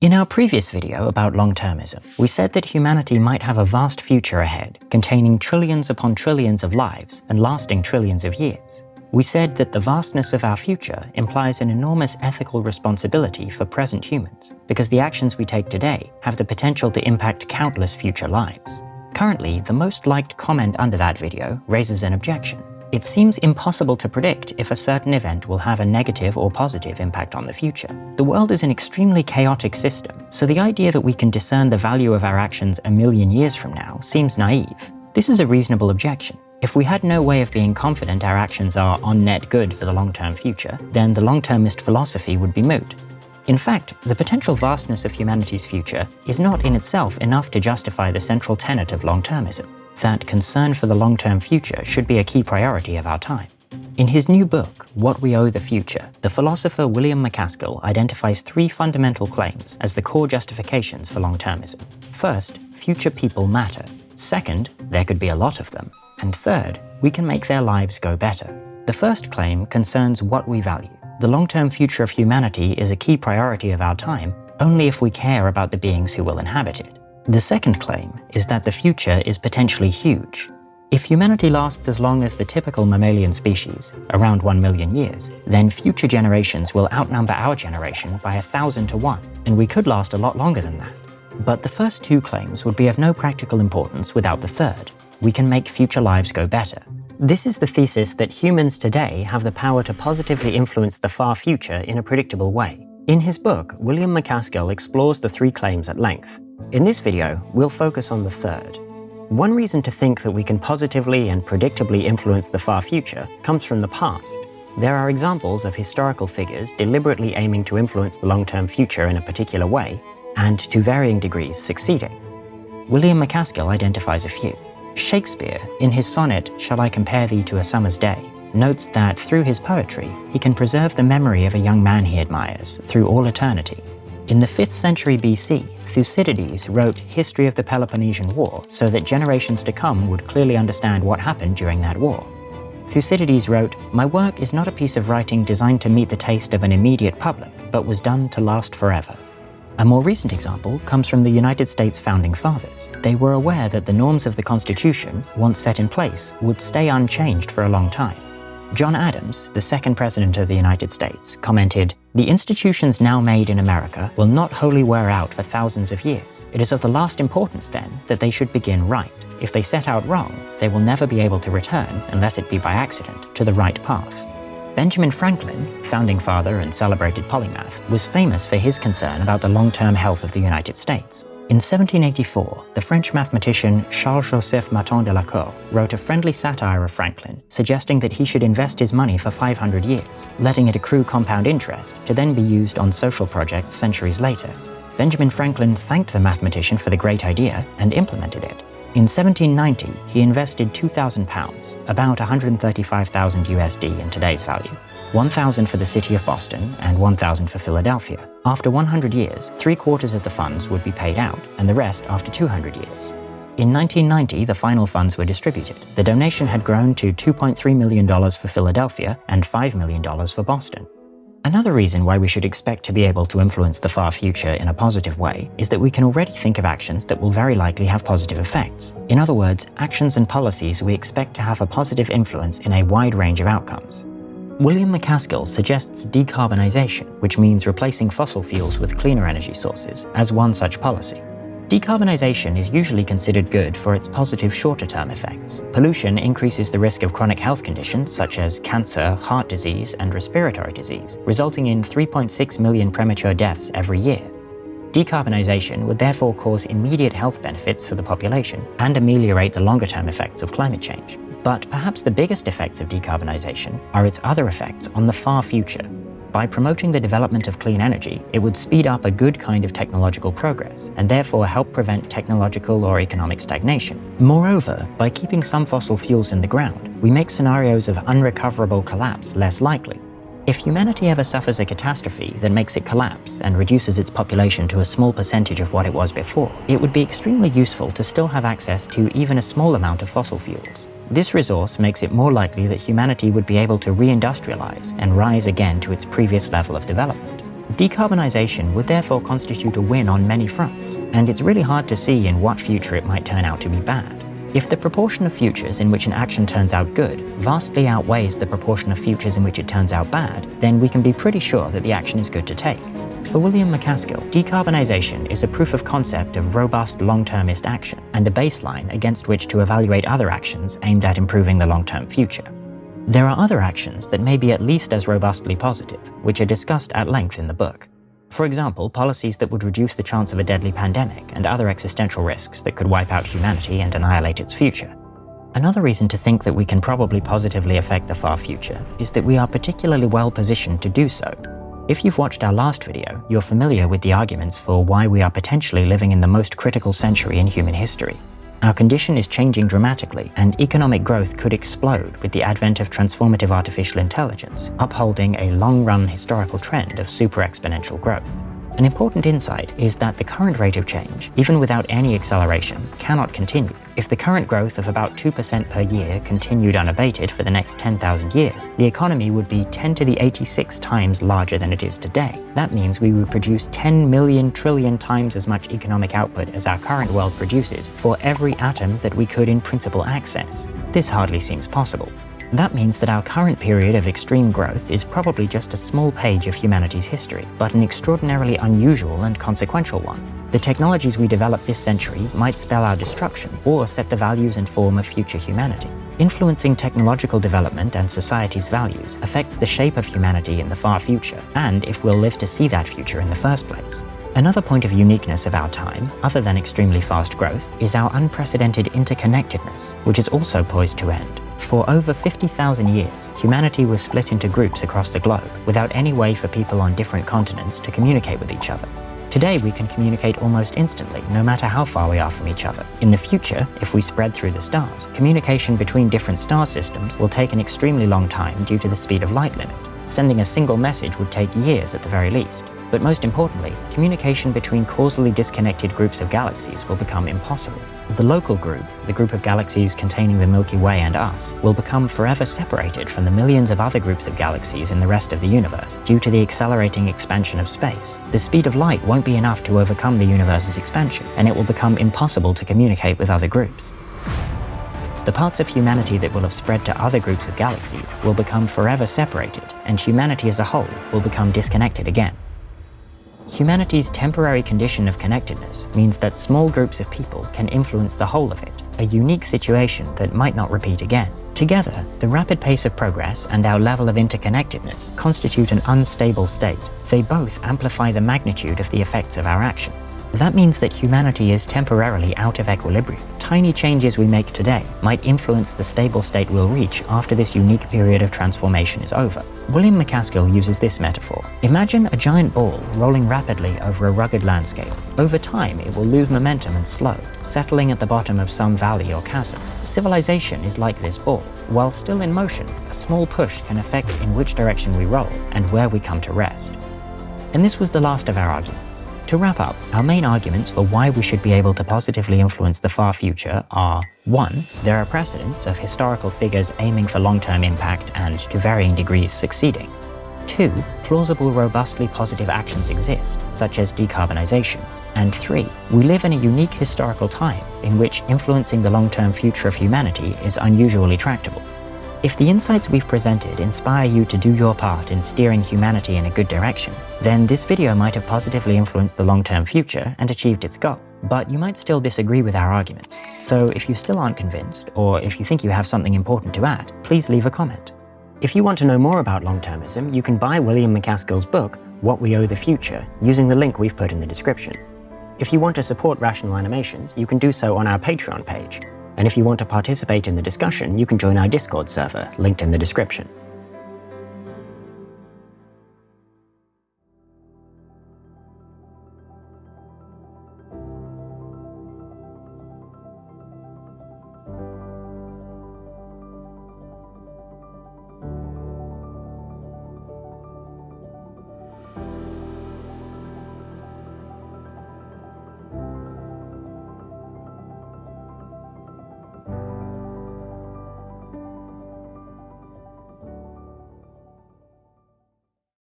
In our previous video about long-termism, we said that humanity might have a vast future ahead, containing trillions upon trillions of lives and lasting trillions of years. We said that the vastness of our future implies an enormous ethical responsibility for present humans, because the actions we take today have the potential to impact countless future lives. Currently, the most liked comment under that video raises an objection. It seems impossible to predict if a certain event will have a negative or positive impact on the future. The world is an extremely chaotic system, so the idea that we can discern the value of our actions a million years from now seems naive. This is a reasonable objection. If we had no way of being confident our actions are on net good for the long-term future, then the long-termist philosophy would be moot. In fact, the potential vastness of humanity's future is not in itself enough to justify the central tenet of long-termism, that concern for the long-term future should be a key priority of our time. In his new book, What We Owe the Future, the philosopher William MacAskill identifies three fundamental claims as the core justifications for long-termism. First, future people matter. Second, there could be a lot of them. And third, we can make their lives go better. The first claim concerns what we value. The long-term future of humanity is a key priority of our time only if we care about the beings who will inhabit it. The second claim is that the future is potentially huge. If humanity lasts as long as the typical mammalian species, around 1 million years, then future generations will outnumber our generation by 1,000 to 1, and we could last a lot longer than that. But the first two claims would be of no practical importance without the third. We can make future lives go better. This is the thesis that humans today have the power to positively influence the far future in a predictable way. In his book, William MacAskill explores the three claims at length. In this video, we'll focus on the third. One reason to think that we can positively and predictably influence the far future comes from the past. There are examples of historical figures deliberately aiming to influence the long-term future in a particular way, and to varying degrees succeeding. William MacAskill identifies a few. Shakespeare, in his sonnet, "Shall I Compare Thee to a Summer's Day?" notes that through his poetry, he can preserve the memory of a young man he admires through all eternity. In the 5th century BC, Thucydides wrote History of the Peloponnesian War so that generations to come would clearly understand what happened during that war. Thucydides wrote, "My work is not a piece of writing designed to meet the taste of an immediate public, but was done to last forever." A more recent example comes from the United States Founding Fathers. They were aware that the norms of the Constitution, once set in place, would stay unchanged for a long time. John Adams, the second president of the United States, commented, "The institutions now made in America will not wholly wear out for thousands of years. It is of the last importance, then, that they should begin right. If they set out wrong, they will never be able to return, unless it be by accident, to the right path." Benjamin Franklin, founding father and celebrated polymath, was famous for his concern about the long-term health of the United States. In 1784, the French mathematician Charles-Joseph Martin de la Cour wrote a friendly satire of Franklin, suggesting that he should invest his money for 500 years, letting it accrue compound interest to then be used on social projects centuries later. Benjamin Franklin thanked the mathematician for the great idea and implemented it. In 1790, he invested £2,000, about $135,000 USD in today's value, $1,000 for the city of Boston and $1,000 for Philadelphia. After 100 years, 3/4 of the funds would be paid out, and the rest after 200 years. In 1990, the final funds were distributed. The donation had grown to $2.3 million for Philadelphia and $5 million for Boston. Another reason why we should expect to be able to influence the far future in a positive way is that we can already think of actions that will very likely have positive effects. In other words, actions and policies we expect to have a positive influence in a wide range of outcomes. William MacAskill suggests decarbonization, which means replacing fossil fuels with cleaner energy sources, as one such policy. Decarbonization is usually considered good for its positive shorter-term effects. Pollution increases the risk of chronic health conditions such as cancer, heart disease, and respiratory disease, resulting in 3.6 million premature deaths every year. Decarbonization would therefore cause immediate health benefits for the population and ameliorate the longer-term effects of climate change. But perhaps the biggest effects of decarbonization are its other effects on the far future. By promoting the development of clean energy, it would speed up a good kind of technological progress and therefore help prevent technological or economic stagnation. Moreover, by keeping some fossil fuels in the ground, we make scenarios of unrecoverable collapse less likely. If humanity ever suffers a catastrophe that makes it collapse and reduces its population to a small percentage of what it was before, it would be extremely useful to still have access to even a small amount of fossil fuels. This resource makes it more likely that humanity would be able to re-industrialize and rise again to its previous level of development. Decarbonization would therefore constitute a win on many fronts, and it's really hard to see in what future it might turn out to be bad. If the proportion of futures in which an action turns out good vastly outweighs the proportion of futures in which it turns out bad, then we can be pretty sure that the action is good to take. For William MacAskill, decarbonization is a proof of concept of robust long-termist action and a baseline against which to evaluate other actions aimed at improving the long-term future. There are other actions that may be at least as robustly positive, which are discussed at length in the book. For example, policies that would reduce the chance of a deadly pandemic and other existential risks that could wipe out humanity and annihilate its future. Another reason to think that we can probably positively affect the far future is that we are particularly well positioned to do so. If you've watched our last video, you're familiar with the arguments for why we are potentially living in the most critical century in human history. Our condition is changing dramatically, and economic growth could explode with the advent of transformative artificial intelligence, upholding a long-run historical trend of super-exponential growth. An important insight is that the current rate of change, even without any acceleration, cannot continue. If the current growth of about 2% per year continued unabated for the next 10,000 years, the economy would be 10 to the 86 times larger than it is today. That means we would produce 10 million trillion times as much economic output as our current world produces for every atom that we could in principle access. This hardly seems possible. That means that our current period of extreme growth is probably just a small page of humanity's history, but an extraordinarily unusual and consequential one. The technologies we develop this century might spell our destruction or set the values and form of future humanity. Influencing technological development and society's values affects the shape of humanity in the far future, and if we'll live to see that future in the first place. Another point of uniqueness of our time, other than extremely fast growth, is our unprecedented interconnectedness, which is also poised to end. For over 50,000 years, humanity was split into groups across the globe, without any way for people on different continents to communicate with each other. Today, we can communicate almost instantly, no matter how far we are from each other. In the future, if we spread through the stars, communication between different star systems will take an extremely long time due to the speed of light limit. Sending a single message would take years at the very least. But most importantly, communication between causally disconnected groups of galaxies will become impossible. The local group, the group of galaxies containing the Milky Way and us, will become forever separated from the millions of other groups of galaxies in the rest of the universe due to the accelerating expansion of space. The speed of light won't be enough to overcome the universe's expansion, and it will become impossible to communicate with other groups. The parts of humanity that will have spread to other groups of galaxies will become forever separated, and humanity as a whole will become disconnected again. Humanity's temporary condition of connectedness means that small groups of people can influence the whole of it, a unique situation that might not repeat again. Together, the rapid pace of progress and our level of interconnectedness constitute an unstable state. They both amplify the magnitude of the effects of our actions. That means that humanity is temporarily out of equilibrium. Tiny changes we make today might influence the stable state we'll reach after this unique period of transformation is over. William MacAskill uses this metaphor. Imagine a giant ball rolling rapidly over a rugged landscape. Over time, it will lose momentum and slow, settling at the bottom of some valley or chasm. Civilization is like this ball. While still in motion, a small push can affect in which direction we roll and where we come to rest. And this was the last of our arguments. To wrap up, our main arguments for why we should be able to positively influence the far future are: 1. There are precedents of historical figures aiming for long-term impact and, to varying degrees, succeeding. 2. Plausible, robustly positive actions exist, such as decarbonization. And 3. We live in a unique historical time in which influencing the long-term future of humanity is unusually tractable. If the insights we've presented inspire you to do your part in steering humanity in a good direction, then this video might have positively influenced the long-term future and achieved its goal. But you might still disagree with our arguments. So if you still aren't convinced, or if you think you have something important to add, please leave a comment. If you want to know more about long-termism, you can buy William MacAskill's book, What We Owe the Future, using the link we've put in the description. If you want to support Rational Animations, you can do so on our Patreon page. And if you want to participate in the discussion, you can join our Discord server, linked in the description.